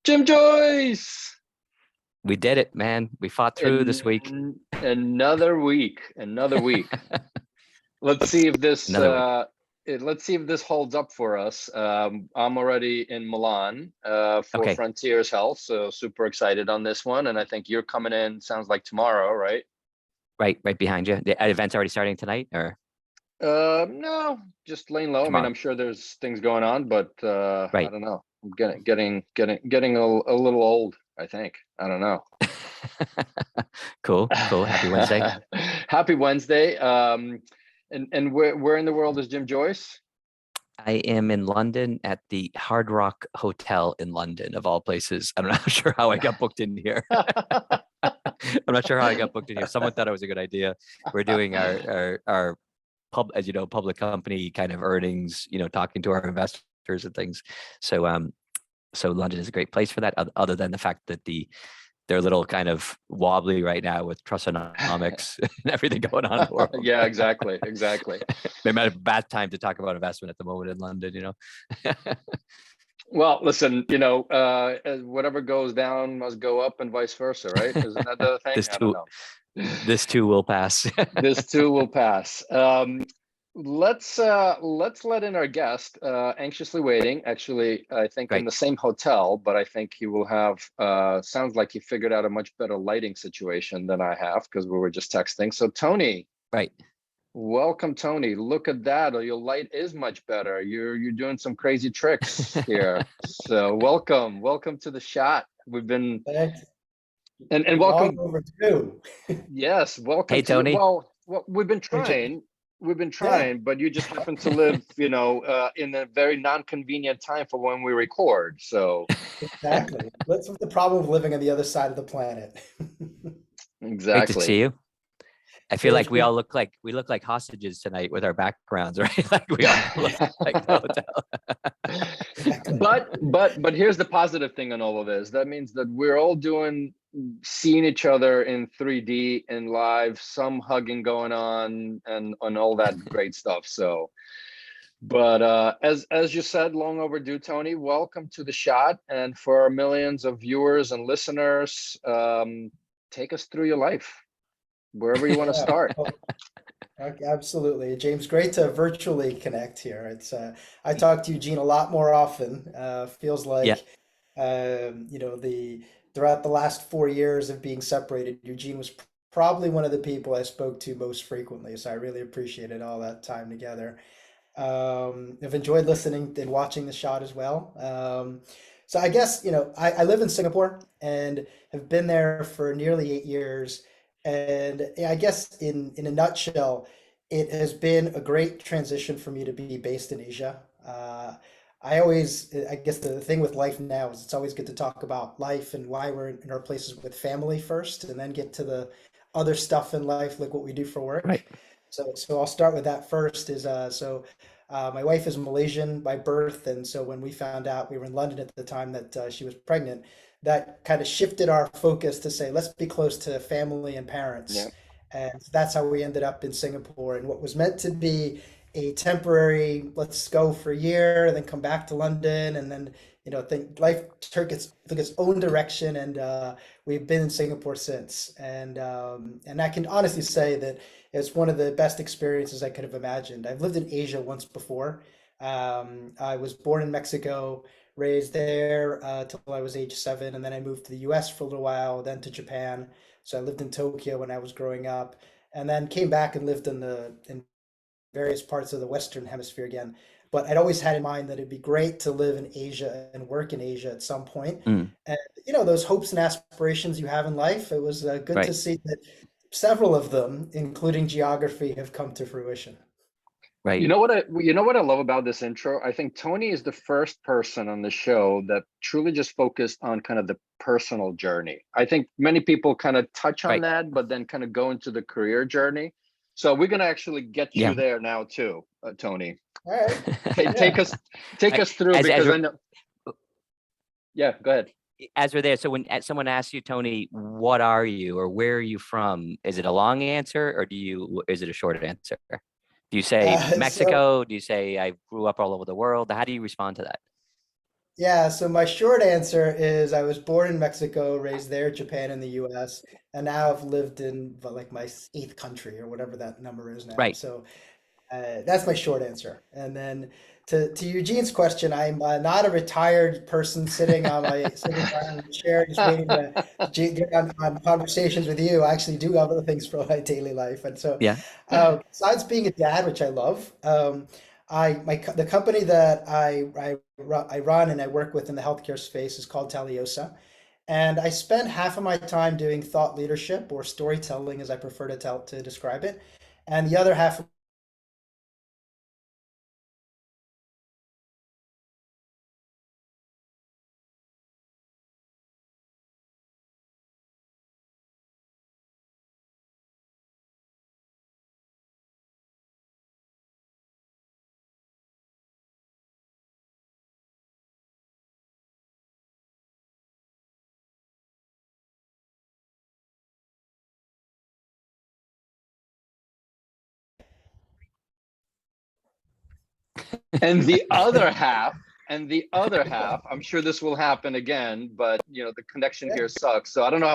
Jim Joyce. We did it, man. We fought through this week. Another week. Let's see if this let's see if this holds up for us. I'm already in Milan for Frontiers Health, so super excited on this one. And I think you're coming in, sounds like tomorrow, right? Right behind you. The event's already starting tonight, or? No, just laying low. Tomorrow. I mean, I'm sure there's things going on, but I don't know. I'm getting a little old, I think. I don't know. Cool. Happy Wednesday. Happy Wednesday. And where in the world is Jim Joyce? I am in London at the Hard Rock Hotel in London, of all places. I'm not sure how I got booked in here. I'm not sure how I got booked in here. Someone thought it was a good idea. We're doing our as you know, public company kind of earnings, talking to our investors and things. So London is a great place for that, other than the fact that they're a little kind of wobbly right now with Trussonomics and everything going on in the world. Yeah, exactly. They might have a bad time to talk about investment at the moment in London, Well, listen, whatever goes down must go up and vice versa, right? Isn't that the thing? This too will pass. This too will pass. Let's let in our guest, anxiously waiting. Actually, I think in the same hotel, but I think he will have. Sounds like he figured out a much better lighting situation than I have, because we were just texting. So Tony, welcome, Tony. Look at that. Your light is much better. You're doing some crazy tricks here. So welcome to the shot. We've been. Thanks. And welcome. Long overdue. Yes, welcome. Hey, Tony. Well, we've been trying. But you just happen to live, in a very non-convenient time for when we record. So exactly. What's the problem with living on the other side of the planet? Great Exactly. to see you. I feel like we look like hostages tonight with our backgrounds, right? Like we all look like the hotel. Exactly. But here's the positive thing on all of this. That means that we're all seeing each other in 3D and live, some hugging going on and all that great stuff. So, but as you said, long overdue, Tony. Welcome to the shot, and for our millions of viewers and listeners, take us through your life, wherever you want to start. Okay, absolutely, James. Great to virtually connect here. It's I talk to Eugene a lot more often. Feels like throughout the last 4 years of being separated, Eugene was probably one of the people I spoke to most frequently. So I really appreciated all that time together. I've enjoyed listening and watching the shot as well. So I guess, I live in Singapore and have been there for nearly 8 years. And I guess in a nutshell, it has been a great transition for me to be based in Asia. I guess the thing with life now is it's always good to talk about life and why we're in our places with family first, and then get to the other stuff in life, like what we do for work. Right. So I'll start with that first. My wife is Malaysian by birth, and so when we found out, we were in London at the time that she was pregnant, that kind of shifted our focus to say, let's be close to family and parents. Yeah. And that's how we ended up in Singapore. And what was meant to be a temporary, let's go for a year and then come back to London, and then think life took its own direction, and we've been in Singapore since. And I can honestly say that it's one of the best experiences I could have imagined. I've lived in Asia once before. I was born in Mexico, raised there till I was age 7, and then I moved to the US for a little while, then to Japan. So I lived in Tokyo when I was growing up, and then came back and lived in various parts of the Western Hemisphere again. But I'd always had in mind that it'd be great to live in Asia and work in Asia at some point. And those hopes and aspirations you have in life, it was good to see that several of them, including geography, have come to fruition. Right. You know what I love about this intro? I think Tony is the first person on the show that truly just focused on kind of the personal journey. I think many people kind of touch on that, but then kind of go into the career journey. So we're gonna actually get you there now too, Tony. All right. Take us through, because I know. Yeah, go ahead. As we're there, so when someone asks you, Tony, what are you or where are you from? Is it a long answer or is it a short answer? Do you say Mexico? Do you say I grew up all over the world? How do you respond to that? Yeah, so my short answer is I was born in Mexico, raised there, Japan, and the US, and now I've lived in like my eighth country or whatever that number is now. Right. So that's my short answer. And then to Eugene's question, I'm not a retired person sitting around in a chair just waiting to get on conversations with you. I actually do other things for my daily life. And so, Yeah. besides being a dad, which I love, the company that I run and I work with in the healthcare space is called Taliosa. And I spend half of my time doing thought leadership or storytelling, as I prefer to describe it, and the other half. And the other half, I'm sure this will happen again, but the connection here sucks. So I don't know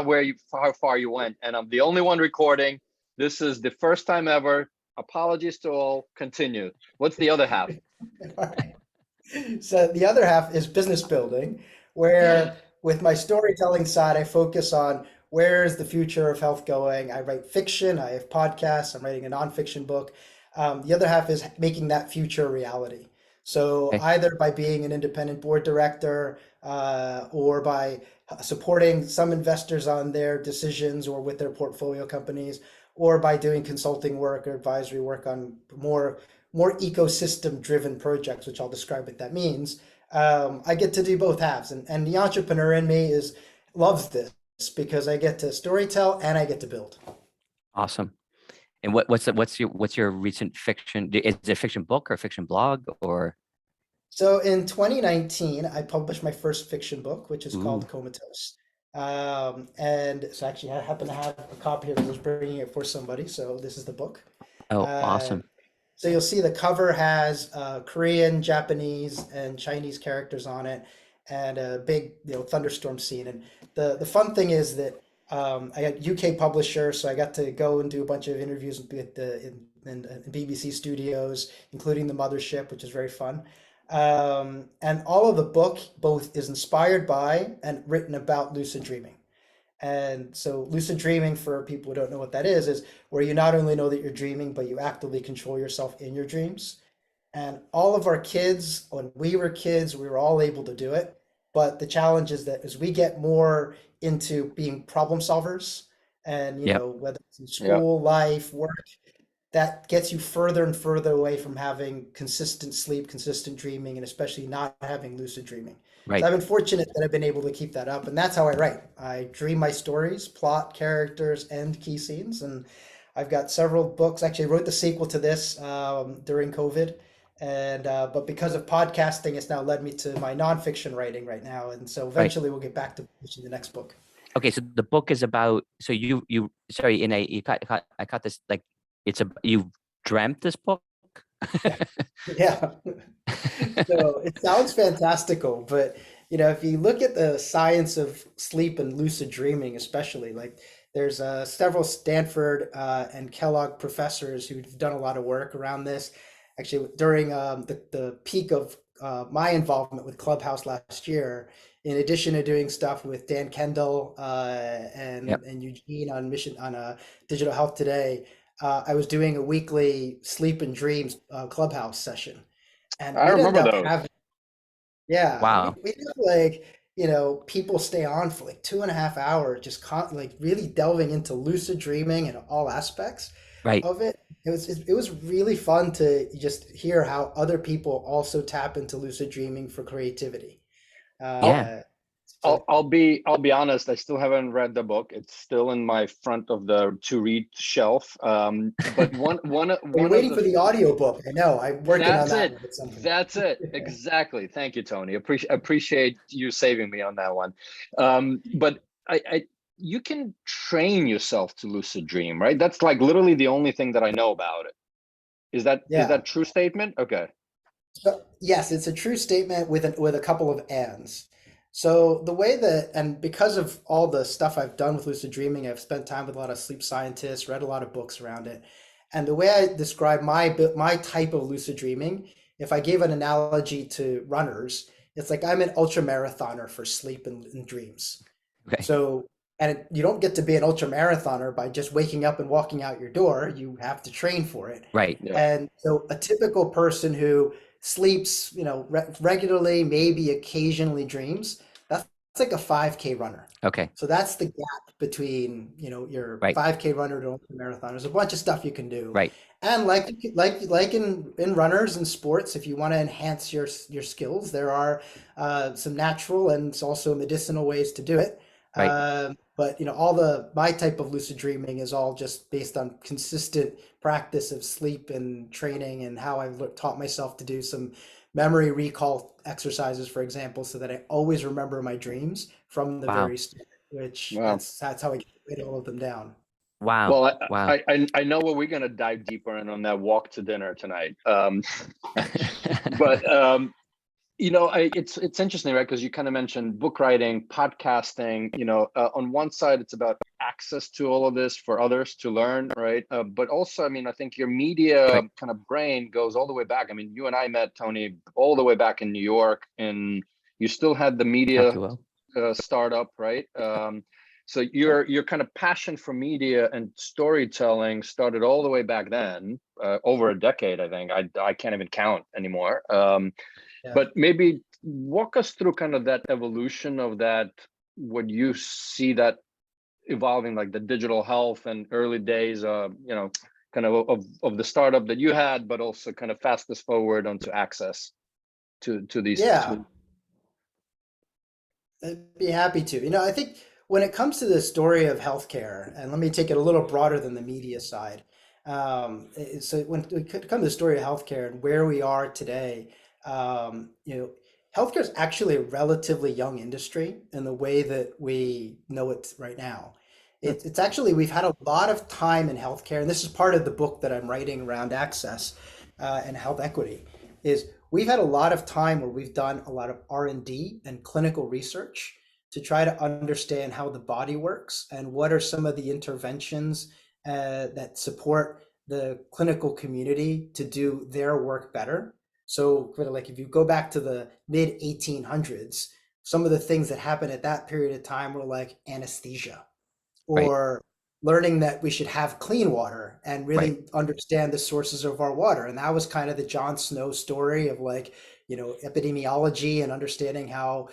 how far you went, and I'm the only one recording. This is the first time ever. Apologies to all. Continue. What's the other half? So the other half is business building, where with my storytelling side, I focus on where is the future of health going. I write fiction, I have podcasts, I'm writing a nonfiction book. The other half is making that future a reality. So Okay. either by being an independent board director or by supporting some investors on their decisions or with their portfolio companies, or by doing consulting work or advisory work on more ecosystem driven projects, which I'll describe what that means. I get to do both halves, and the entrepreneur in me is loves this because I get to storytell and I get to build. Awesome. And what's your recent fiction? Is it a fiction book or a fiction blog or? So in 2019, I published my first fiction book, which is Ooh. called Comatose. And so actually, I happen to have a copy here because I was bringing it for somebody. So this is the book. Oh, Uh, awesome. So you'll see the cover has Korean, Japanese, and Chinese characters on it, and a big, thunderstorm scene. And the fun thing is that I got UK publisher, so I got to go and do a bunch of interviews with in BBC studios, including the mothership, which is very fun. And all of the book both is inspired by and written about lucid dreaming. And so lucid dreaming, for people who don't know what that is where you not only know that you're dreaming, but you actively control yourself in your dreams. And all of our kids, when we were kids, we were all able to do it. But the challenge is that as we get more into being problem solvers and, Yep. whether it's in Yeah. school, life, work, that gets you further and further away from having consistent sleep, consistent dreaming, and especially not having lucid dreaming. So Right. I've been fortunate that I've been able to keep that up, and that's how I write. I dream my stories, plot, characters, and key scenes, and I've got several books. Actually, I wrote the sequel to this during COVID, and but because of podcasting, it's now led me to my nonfiction writing right now, and so Right. eventually we'll get back to publishing the next book. Okay. So the book is about, so you, sorry, I caught this, like, you dreamt this book? Yeah. Yeah. So it sounds fantastical, but if you look at the science of sleep and lucid dreaming, especially, like there's several Stanford and Kellogg professors who've done a lot of work around this. Actually, during the peak of my involvement with Clubhouse last year, in addition to doing stuff with Dan Kendall Yep. and Eugene on Mission on Digital Health Today, I was doing a weekly sleep and dreams Clubhouse session, and I we'd end remember up those. having, yeah, Wow. we have like, people stay on for like 2.5 hours, just like really delving into lucid dreaming and all aspects Right. of it. It was really fun to just hear how other people also tap into lucid dreaming for creativity. Yeah. Uh, so I'll be honest. I still haven't read the book. It's still in my front of the to read shelf. But one one you're one of waiting the for the audiobook. I know. I'm working on That's that it. one at some point. That's it. Exactly. Thank you, Tony. Appreciate you saving me on that one. But you can train yourself to lucid dream, right? That's like literally the only thing that I know about it. Is that Yeah. true statement? Okay. So, yes, it's a true statement with a couple of ands. So the way that, and because of all the stuff I've done with lucid dreaming, I've spent time with a lot of sleep scientists, read a lot of books around it. And the way I describe my type of lucid dreaming, if I gave an analogy to runners, it's like I'm an ultra marathoner for sleep and dreams. Okay. So, and you don't get to be an ultra marathoner by just waking up and walking out your door. You have to train for it. Right. Yeah. And so a typical person who sleeps, regularly, maybe occasionally dreams, that's like a 5K runner. Okay. So that's the gap between, your Right. 5K runner to ultra marathon. There's a bunch of stuff you can do. Right. And like in runners and sports, if you want to enhance your skills, there are some natural and also medicinal ways to do it. Right. But my type of lucid dreaming is all just based on consistent practice of sleep and training, and how I've taught myself to do some memory recall exercises, for example, so that I always remember my dreams from the Wow. very start, which Wow. that's how I get all of them down. Wow. Well, Wow. I know what we're gonna dive deeper in on that walk to dinner tonight. But it's interesting, right? Because you kind of mentioned book writing, podcasting. On one side, it's about access to all of this for others to learn, right? But also, I mean, I think your media Right. kind of brain goes all the way back. I mean, you and I met, Tony, all the way back in New York, and you still had the media startup, right? So your kind of passion for media and storytelling started all the way back then, over a decade, I think. I can't even count anymore. Yeah. But maybe walk us through kind of that evolution of that, what you see that evolving, like the digital health and early days, kind of the startup that you had, but also kind of fast us forward onto access to these. Yeah. I'd be happy to. I think when it comes to the story of healthcare, and let me take it a little broader than the media side. So when it comes to the story of healthcare and where we are today, healthcare is actually a relatively young industry in the way that we know it right now. It's actually, we've had a lot of time in healthcare, and this is part of the book that I'm writing around access and health equity, is we've had a lot of time where we've done a lot of R&D and clinical research to try to understand how the body works and what are some of the interventions that support the clinical community to do their work better. So like if you go back to the mid 1800s, some of the things that happened at that period of time were like anesthesia, or learning that we should have clean water and really understand the sources of our water. And that was kind of the Jon Snow story of like, epidemiology and understanding how,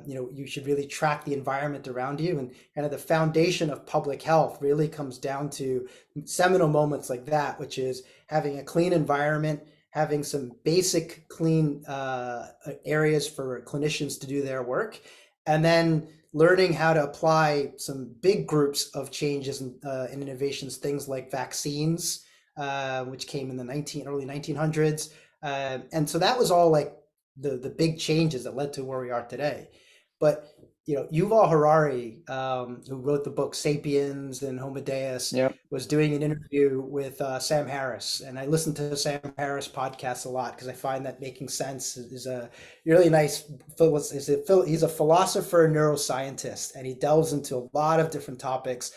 you should really track the environment around you. And kind of the foundation of public health really comes down to seminal moments like that, which is having a clean environment, having some basic clean areas for clinicians to do their work, and then learning how to apply some big groups of changes and innovations, things like vaccines, which came in the early 1900s. And so that was all like the big changes that led to where we are today. But Yuval Harari, who wrote the book *Sapiens* and *Homo Deus*, was doing an interview with Sam Harris, and I listen to Sam Harris podcasts a lot because I find that Making Sense is a really nice. He's a philosopher and neuroscientist, and he delves into a lot of different topics,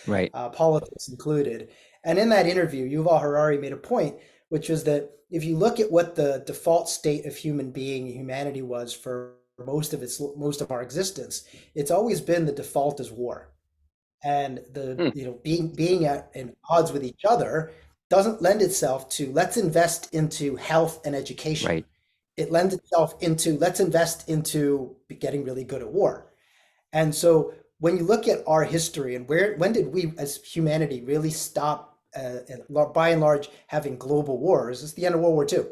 politics included. And in that interview, Yuval Harari made a point, which was that if you look at what the default state of humanity was for most of our existence, it's always been the default is war, and being at odds with each other doesn't lend itself to let's invest into health and education. It lends itself into let's invest into getting really good at war. And so when you look at our history and when did we as humanity really stop by and large having global wars? It's the end of World War II.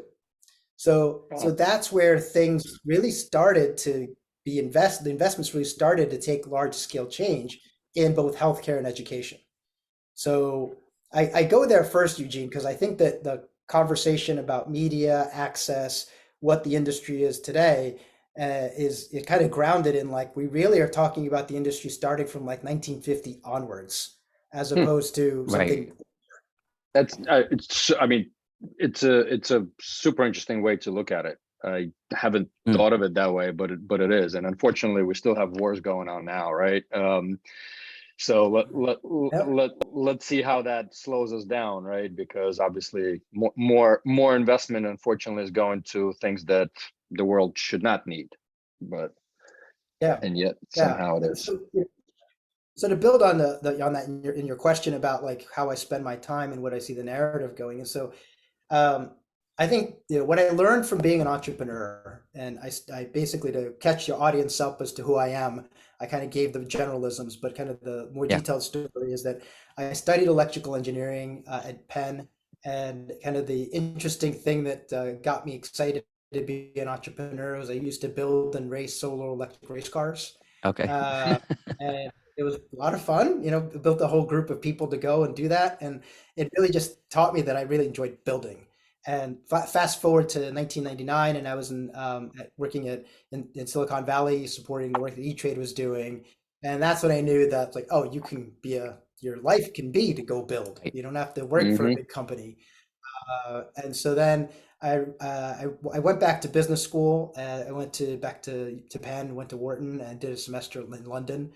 So that's where things really started to be the investments really started to take large scale change in both healthcare and education. So I go there first, Eugene, because I think that the conversation about media access, what the industry is today, is it kind of grounded in like we really are talking about the industry starting from like 1950 onwards, as opposed to something. That's I mean, it's a super interesting way to look at it. I haven't Mm. thought of it that way, but it is. And unfortunately, we still have wars going on now, right? So let's see how that slows us down, right? Because obviously more investment, unfortunately, is going to things that the world should not need. But Yeah, and yet yeah. somehow it And is. so to build on on that in your question about like how I spend my time and what I see the narrative going, and so um, I think what I learned from being an entrepreneur, and I basically, to catch your audience up as to who I am, I kind of gave the generalisms, but kind of the more Yeah. detailed story is that I studied electrical engineering at Penn, and kind of the interesting thing that got me excited to be an entrepreneur was I used to build and race solo electric race cars. Okay. Uh, and it was a lot of fun, built a whole group of people to go and do that. And it really just taught me that I really enjoyed building. And fast forward to 1999, and I was working in Silicon Valley, supporting the work that E-Trade was doing. And that's when I knew that, like, oh, your life can be to go build. Right. You don't have to work for a big company. And so then I went back to business school. I went back to Penn, went to Wharton, and did a semester in London.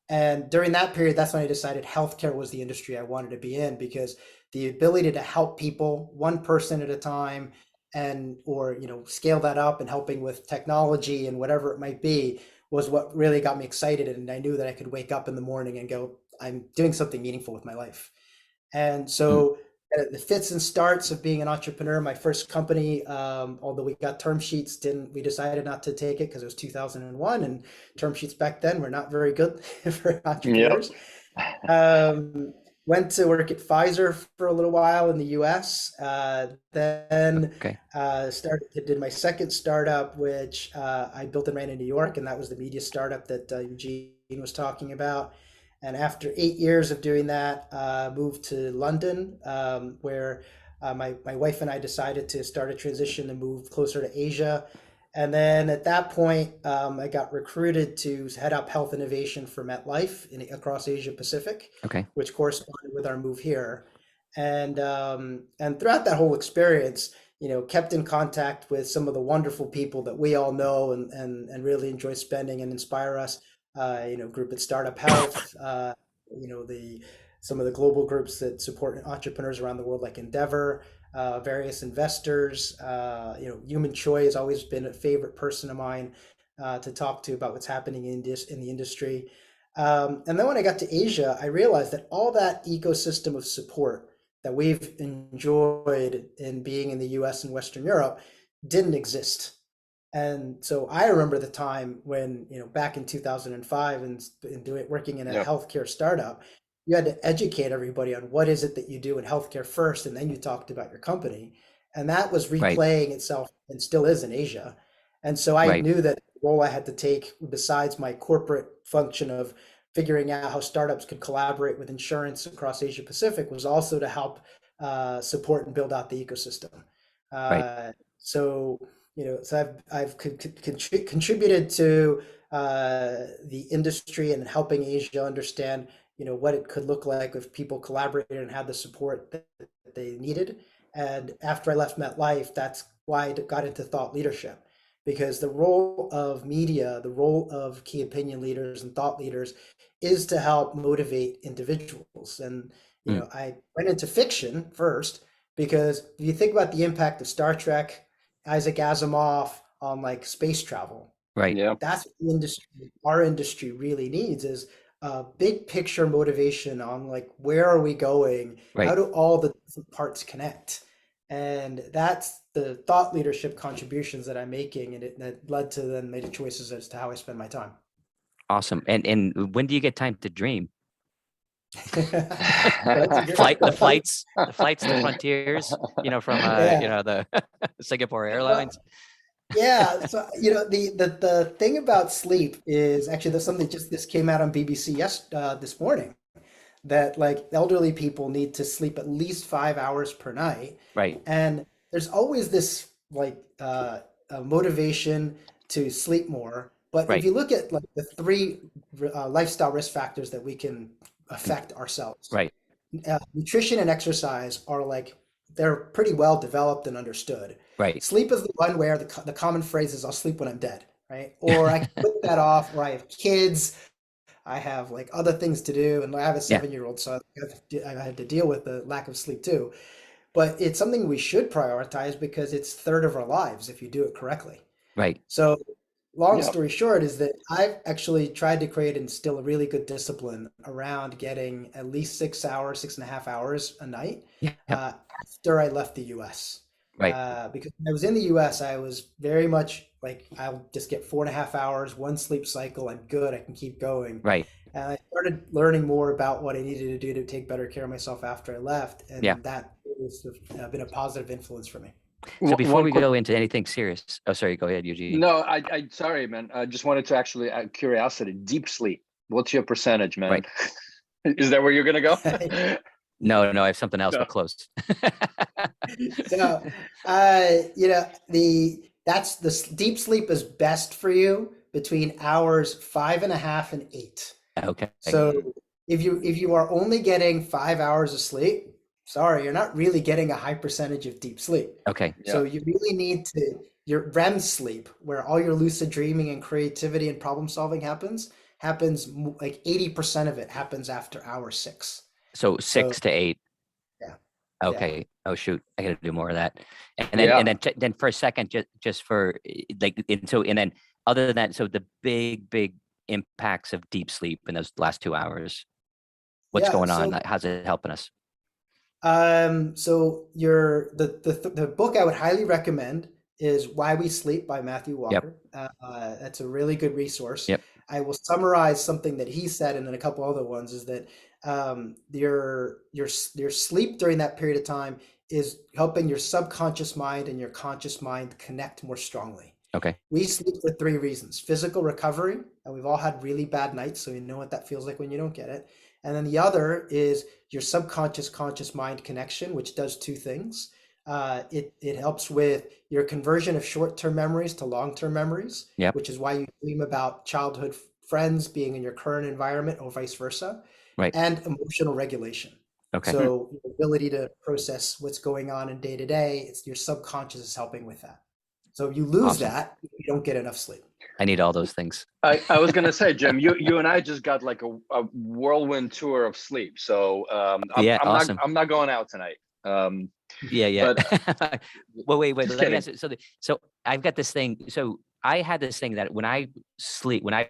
And during that period, that's when I decided healthcare was the industry I wanted to be in, because the ability to help people one person at a time, or scale that up and helping with technology and whatever it might be, was what really got me excited. And I knew that I could wake up in the morning and go, I'm doing something meaningful with my life. And Mm. so the fits and starts of being an entrepreneur, my first company, although we got term sheets, we decided not to take it because it was 2001, and term sheets back then were not very good for entrepreneurs. Went to work at Pfizer for a little while in the US. Then Okay. did my second startup, which I built and ran in New York, and that was the media startup that Eugene was talking about. And after 8 years of doing that, moved to London, where my wife and I decided to start a transition and move closer to Asia. And then at that point, I got recruited to head up health innovation for MetLife across Asia Pacific, Okay. which corresponded with our move here. And throughout that whole experience, kept in contact with some of the wonderful people that we all know and really enjoy spending and inspire us. Group at Startup Health, some of the global groups that support entrepreneurs around the world, like Endeavor, various investors. Yumin Choi has always been a favorite person of mine to talk to about what's happening in the industry. And then when I got to Asia, I realized that all that ecosystem of support that we've enjoyed in being in the US and Western Europe didn't exist. And so I remember the time when, back in 2005 and working in a healthcare startup, you had to educate everybody on what is it that you do in healthcare first, and then you talked about your company. And that was replaying itself and still is in Asia. And so I knew that the role I had to take, besides my corporate function of figuring out how startups could collaborate with insurance across Asia Pacific, was also to help support and build out the ecosystem. So I've contributed to the industry and helping Asia understand, what it could look like if people collaborated and had the support that they needed. And after I left MetLife, that's why I got into thought leadership, because the role of media, the role of key opinion leaders and thought leaders, is to help motivate individuals. And I went into fiction first, because if you think about the impact of Star Trek, Isaac Asimov on like space travel. That's what our industry really needs, is a big picture motivation on like, where are we going? How do all the different parts connect? And that's the thought leadership contributions that I'm making, and that led to then made choices as to how I spend my time. Awesome. And when do you get time to dream? The flights, the Frontiers, from the Singapore Airlines. Yeah, so the thing about sleep is actually, there's something this came out on BBC this morning, that like elderly people need to sleep at least 5 hours per night. And there's always this like motivation to sleep more. But if you look at like the three lifestyle risk factors that we can affect ourselves, nutrition and exercise are like, they're pretty well developed and understood. Right. Sleep is the one where the common phrase is, I'll sleep when I'm dead, right? Or I can put that off, or I have kids, I have like other things to do, and I have a Yeah. 7-year-old, so I had to deal with the lack of sleep too. But it's something we should prioritize because it's a third of our lives if you do it correctly. Right. So long Yeah. story short is that I've actually tried to create and instill a really good discipline around getting at least 6 hours, 6.5 hours a night Yeah. after I left the US. Right. Because when I was in the US, I was very much like, I'll just get 4.5 hours, one sleep cycle, I'm good, I can keep going. Right. And I started learning more about what I needed to do to take better care of myself after I left, Yeah. and that has been a positive influence for me. So before One we quick, go into anything serious, oh, sorry, go ahead, Eugene. no, I sorry, man. I just wanted to actually, out of curiosity, deep sleep. What's your percentage, man? Right. Is that where you're gonna go? No, I have something else, No. but close. So, that's deep sleep is best for you between hours 5.5 and 8. Okay. So if you are only getting 5 hours of sleep, sorry, you're not really getting a high percentage of deep sleep. Okay. So you really need your REM sleep, where all your lucid dreaming and creativity and problem solving happens like 80% of it happens after hour 6. So 6 to 8. Yeah. Okay. Yeah. Oh shoot, I got to do more of that. And Yeah. then for a second, just for like, and then other than that, so the big impacts of deep sleep in those last 2 hours. What's Yeah, going so on? How's it helping us? So the book I would highly recommend is Why We Sleep by Matthew Yep. Walker. That's a really good resource. Yep. I will summarize something that he said, and then a couple other ones is that your sleep during that period of time is helping your subconscious mind and your conscious mind connect more strongly. Okay. We sleep for 3 reasons: physical recovery, and we've all had really bad nights, so you know what that feels like when you don't get it. And then the other is your subconscious conscious mind connection, which does 2 things. It helps with your conversion of short-term memories to long-term memories, Yep. which is why you dream about childhood friends being in your current environment or vice versa, Right. and emotional regulation. Okay. So your ability to process what's going on in day to day, it's your subconscious is helping with that. So if you lose Awesome. that, you don't get enough sleep. I need all those things. I was gonna say, Jim, you and I just got like a whirlwind tour of sleep. So Yeah, I'm awesome. I'm not going out tonight. Yeah. But Well, wait. just Let me kidding. ask you. So I've got this thing. So I had this thing that when I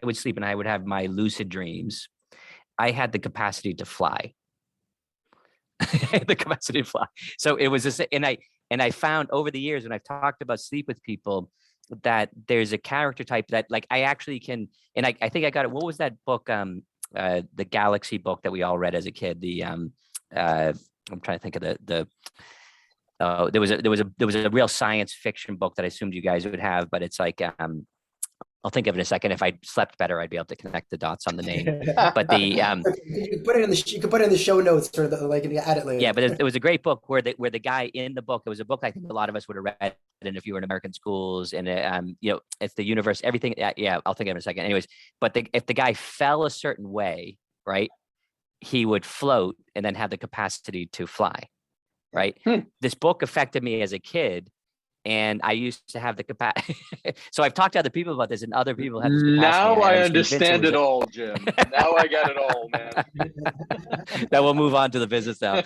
would sleep and I would have my lucid dreams, I had the capacity to fly. The capacity to fly. So it was this, and I found over the years when I've talked about sleep with people that there's a character type that like I actually can, and I think I got it. What was that book? The Galaxy book that we all read as a kid. I'm trying to think of there was a real science fiction book that I assumed you guys would have, but it's like I'll think of it in a second. If I slept better, I'd be able to connect the dots on the name. But the You can put it in the show notes, or like add it later. yeah, but it was a great book where the guy in the book, it was a book I think a lot of us would have read, and if you were in American schools, and it's the universe, everything. Yeah, I'll think of it in a second. Anyways, but if the guy fell a certain way, right, he would float and then have the capacity to fly, right? This book affected me as a kid, and I used to have the capacity. So I've talked to other people about this, and other people have this capacity. Now and I was convinced understand it was all, Jim. Now I get it all, man. That we'll move on to the business now.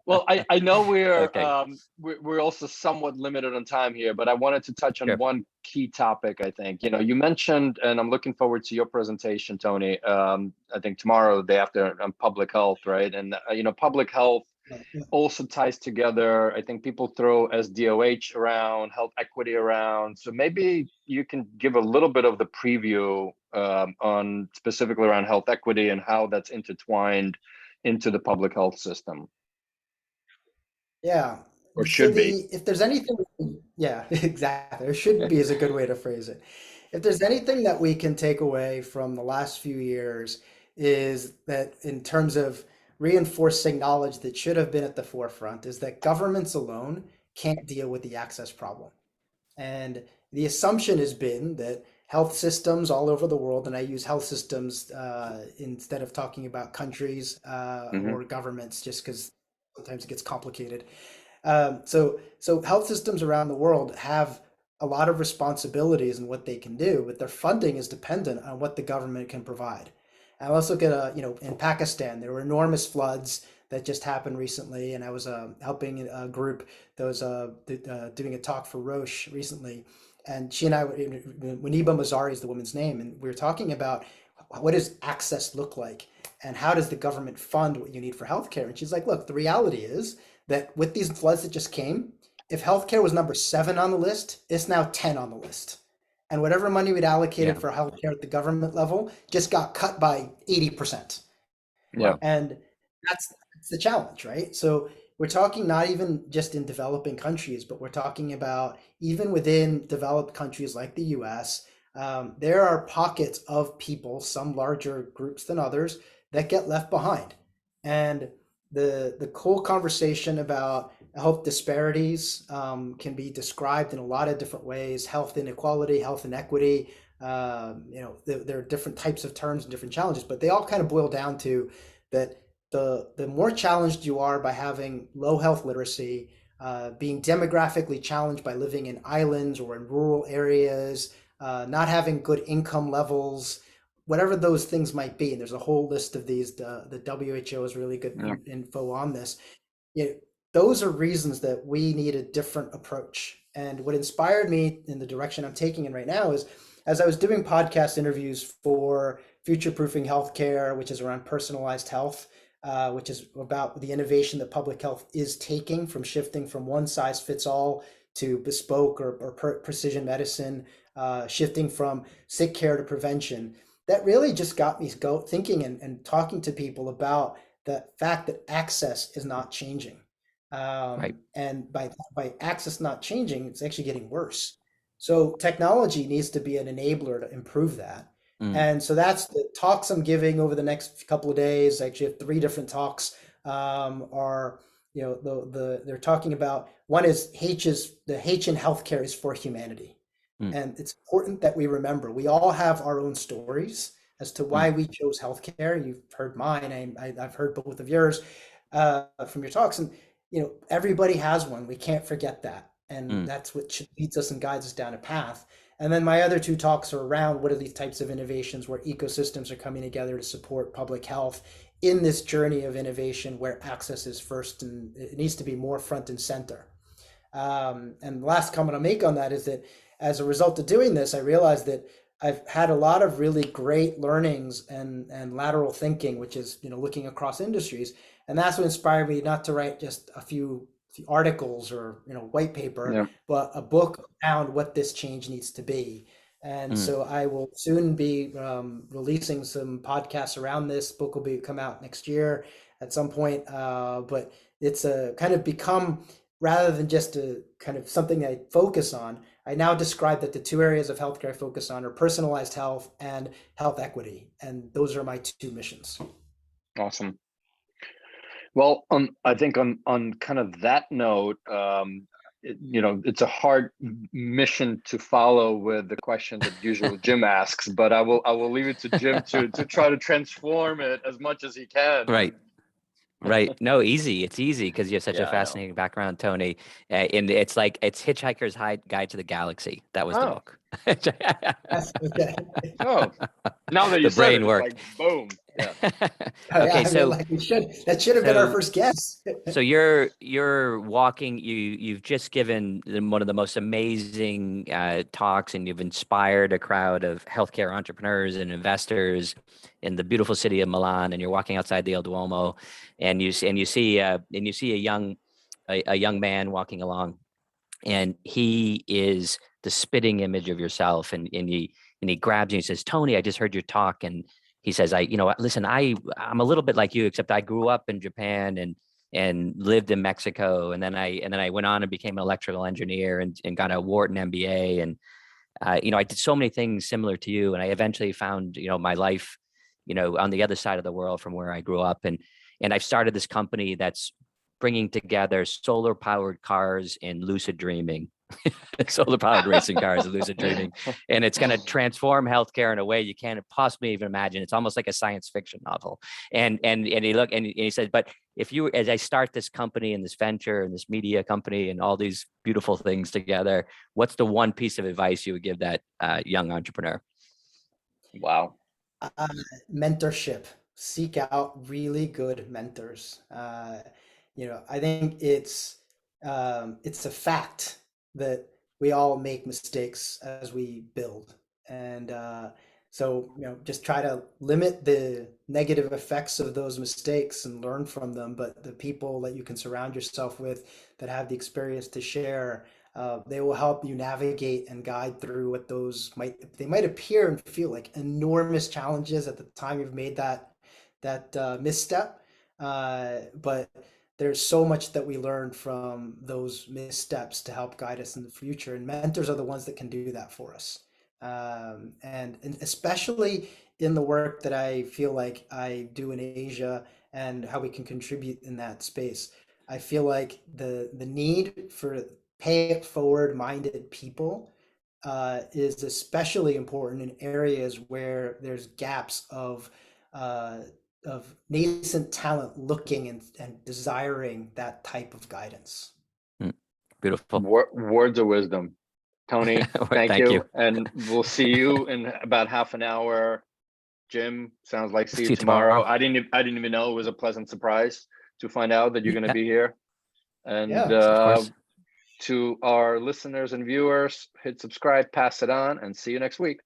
Well, I know Okay. we're also somewhat limited on time here, but I wanted to touch on Sure. one key topic. I think you mentioned, and I'm looking forward to your presentation, Tony. I think tomorrow, the day after, on public health, right? And public health also ties together. I think people throw SDOH around, health equity around. So maybe you can give a little bit of the preview on specifically around health equity and how that's intertwined into the public health system. Yeah. Or should be. If there's anything, yeah, exactly. There should be is a good way to phrase it. If there's anything that we can take away from the last few years, is that in terms of reinforcing knowledge that should have been at the forefront, is that governments alone can't deal with the access problem. And the assumption has been that health systems all over the world, and I use health systems instead of talking about countries or governments, just because sometimes it gets complicated. So health systems around the world have a lot of responsibilities in what they can do, but their funding is dependent on what the government can provide. And let's look at, in Pakistan, there were enormous floods that just happened recently, and I was helping a group that was doing a talk for Roche recently, and she and I, Muniba Mazari is the woman's name, and we were talking about what does access look like, and how does the government fund what you need for healthcare? And she's like, look, the reality is that with these floods that just came, if healthcare was number 7 on the list, it's now 10 on the list. And whatever money we'd allocated for healthcare at the government level just got cut by 80%. Yeah. And that's the challenge, right? So we're talking not even just in developing countries, but we're talking about even within developed countries like the US, there are pockets of people, some larger groups than others, that get left behind. And the whole conversation about health disparities can be described in a lot of different ways: health inequality, health inequity. There are different types of terms and different challenges, but they all kind of boil down to that the more challenged you are by having low health literacy, being demographically challenged by living in islands or in rural areas, not having good income levels, whatever those things might be. And there's a whole list of these. The WHO has really good info on this. Those are reasons that we need a different approach. And what inspired me in the direction I'm taking in right now is, as I was doing podcast interviews for Future Proofing Healthcare, which is around personalized health, which is about the innovation that public health is taking from shifting from one size fits all to bespoke or precision medicine, shifting from sick care to prevention. That really just got me thinking and talking to people about the fact that access is not changing. And by access not changing, it's actually getting worse. So technology needs to be an enabler to improve that. And so that's the talks I'm giving over the next couple of days. I actually have 3 different talks. They're talking about, one is the H in healthcare is for humanity. And it's important that we remember we all have our own stories as to why we chose healthcare. You've heard mine. I've heard both of yours from your talks, and everybody has one. We can't forget that, and that's what leads us and guides us down a path. And then my other 2 talks are around what are these types of innovations where ecosystems are coming together to support public health in this journey of innovation where access is first, and it needs to be more front and center. And the last comment I'll make on that is that as a result of doing this, I realized that I've had a lot of really great learnings and lateral thinking, which is, looking across industries. And that's what inspired me not to write just a few articles or, white paper, but a book around what this change needs to be. And so I will soon be releasing some podcasts around this. Book will come out next year at some point. But it's a kind of become, rather than just a kind of something I focus on, I now describe that the 2 areas of healthcare I focus on are personalized health and health equity. And those are my 2 missions. Awesome. Well, I think on kind of that note, it's a hard mission to follow with the question that usually Jim asks, but I will leave it to Jim to try to transform it as much as he can. Right. No, easy. It's easy because you have such a fascinating background, Tony. And it's Hitchhiker's Guide to the Galaxy. That was the book. Oh, now that you the said brain it, worked. Like, boom. Yeah. Okay, so that should have been our first guess. So you're walking. You've just given one of the most amazing talks, and you've inspired a crowd of healthcare entrepreneurs and investors in the beautiful city of Milan. And you're walking outside the El Duomo, and you see a young man walking along, and he is the spitting image of yourself. And he grabs you and says, "Tony, I just heard your talk." And he says, listen, I'm a little bit like you, except I grew up in Japan and lived in Mexico. And then I went on and became an electrical engineer and got a Wharton MBA. And, I did so many things similar to you. And I eventually found, my life, on the other side of the world from where I grew up. And I've started this company that's bringing together solar powered cars and lucid dreaming. Solar powered racing cars and lucid dreaming, and it's going to transform healthcare in a way you can't possibly even imagine. It's almost like a science fiction novel. And he said, but if you, as I start this company and this venture and this media company and all these beautiful things together, what's the one piece of advice you would give that young entrepreneur? Wow. Mentorship. Seek out really good mentors. I think it's a fact that we all make mistakes as we build, and so just try to limit the negative effects of those mistakes and learn from them. But the people that you can surround yourself with that have the experience to share, they will help you navigate and guide through what those might appear and feel like enormous challenges at the time you've made that misstep, but there's so much that we learn from those missteps to help guide us in the future, and mentors are the ones that can do that for us. And especially in the work that I feel like I do in Asia and how we can contribute in that space, I feel like the need for pay it forward minded people is especially important in areas where there's gaps of nascent talent looking and desiring that type of guidance. Beautiful. Words of wisdom. Tony, thank you. And we'll see you in about half an hour. Jim, sounds like see you tomorrow. I didn't even know. It was a pleasant surprise to find out that you're going to be here. And to our listeners and viewers, hit subscribe, pass it on, and see you next week.